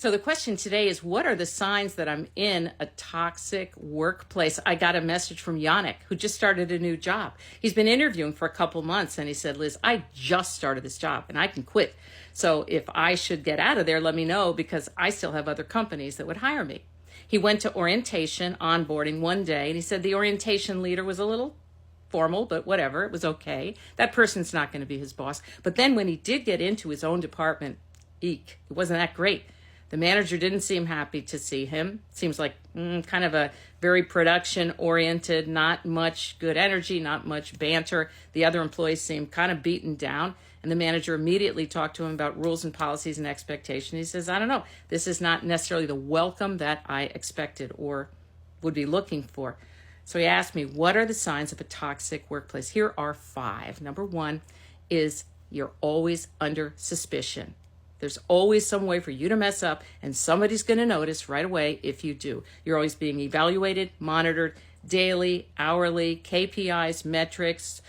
So the question today is, what are the signs that I'm in a toxic workplace? I got a message from Yannick, who just started a new job. He's been interviewing for a couple months, and he said, Liz, I just started this job and I can quit. So if I should get out of there, let me know, because I still have other companies that would hire me. He went to orientation, onboarding one day, and he said the orientation leader was a little formal, but whatever, it was okay. That person's not going to be his boss. But then when he did get into his own department, eek, it wasn't that great. The manager didn't seem happy to see him. Seems like kind of a very production-oriented, not much good energy, not much banter. The other employees seemed kind of beaten down. And the manager immediately talked to him about rules and policies and expectations. He says, I don't know, this is not necessarily the welcome that I expected or would be looking for. So he asked me, what are the signs of a toxic workplace? Here are 5. Number 1 is you're always under suspicion. There's always some way for you to mess up, and somebody's going to notice right away if you do. You're always being evaluated, monitored daily, hourly, KPIs, metrics.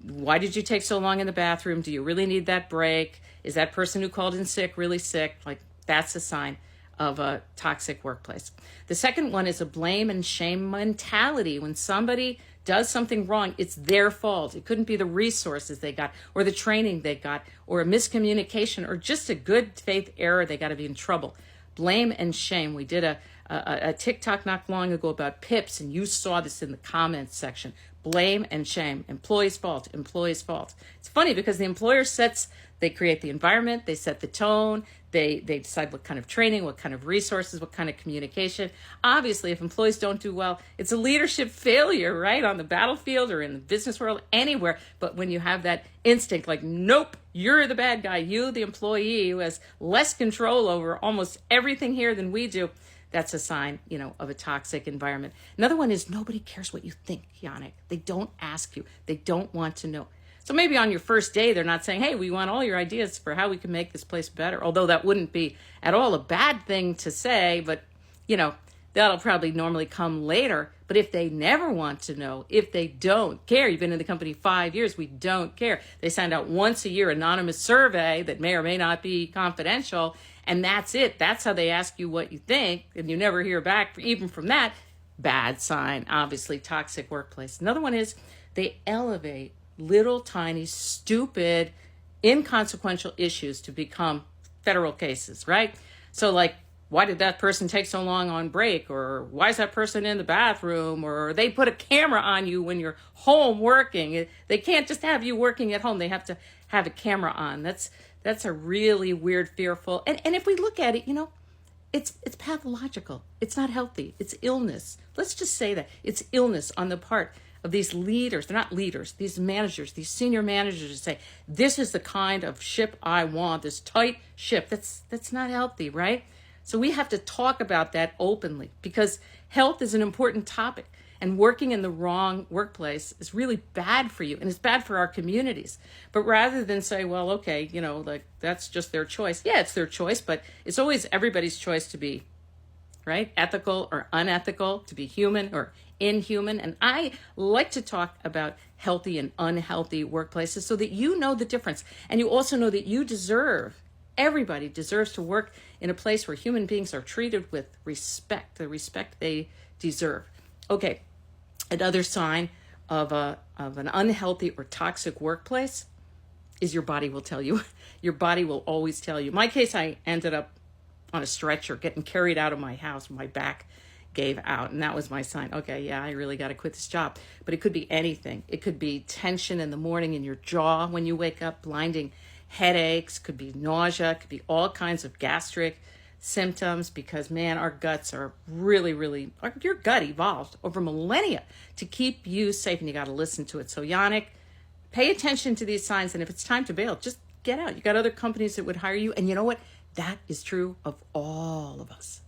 Why did you take so long in the bathroom? Do you really need that break? Is that person who called in sick really sick? Like, that's a sign of a toxic workplace. The second one is a blame and shame mentality. When somebody does something wrong, it's their fault. It couldn't be the resources they got or the training they got or a miscommunication or just a good faith error. They got to be in trouble. Blame and shame. We did a TikTok not long ago about PIPs, and you saw this in the comments section. Blame and shame. Employee's fault. Employee's fault. It's funny because the employer they create the environment, they set the tone, they decide what kind of training, what kind of resources, what kind of communication. Obviously, if employees don't do well, it's a leadership failure, right? On the battlefield or in the business world, anywhere. But when you have that instinct, like, nope, you're the bad guy, you, the employee who has less control over almost everything here than we do, that's a sign, of a toxic environment. Another one is nobody cares what you think, Yannick. They don't ask you. They don't want to know. So maybe on your first day, they're not saying, hey, we want all your ideas for how we can make this place better. Although that wouldn't be at all a bad thing to say, but, that'll probably normally come later. But if they never want to know, if they don't care, you've been in the company 5 years, we don't care. They send out once a year anonymous survey that may or may not be confidential, and that's it. That's how they ask you what you think, and you never hear back even from that. Bad sign, obviously, toxic workplace. Another one is they elevate little tiny, stupid, inconsequential issues to become federal cases, right? So like, why did that person take so long on break? Or why is that person in the bathroom? Or they put a camera on you when you're home working. They can't just have you working at home. They have to have a camera on. That's a really weird, fearful. And if we look at it, it's pathological. It's not healthy. It's illness. Let's just say that. It's illness on the part of these leaders. They're not leaders, these managers, these senior managers, to say, this is the kind of ship I want, this tight ship. That's not healthy, right? So we have to talk about that openly, because health is an important topic, and working in the wrong workplace is really bad for you, and it's bad for our communities. But rather than say, well, okay, like, that's just their choice. Yeah, it's their choice, but it's always everybody's choice to be, right, ethical or unethical, to be human or inhuman. And I like to talk about healthy and unhealthy workplaces so that you know the difference. And you also know that everybody deserves to work in a place where human beings are treated with respect, the respect they deserve. Okay, another sign of an unhealthy or toxic workplace is your body will tell you. Your body will always tell you. In my case, I ended up on a stretcher getting carried out of my house. My back gave out, and that was my sign. Okay, yeah, I really got to quit this job. But it could be anything. It could be tension in the morning in your jaw when you wake up, blinding headaches, could be nausea, could be all kinds of gastric symptoms, because, man, our guts are really, your gut evolved over millennia to keep you safe, and you got to listen to it. So, Yannick, pay attention to these signs, and if it's time to bail, just get out. You got other companies that would hire you, and you know what? That is true of all of us.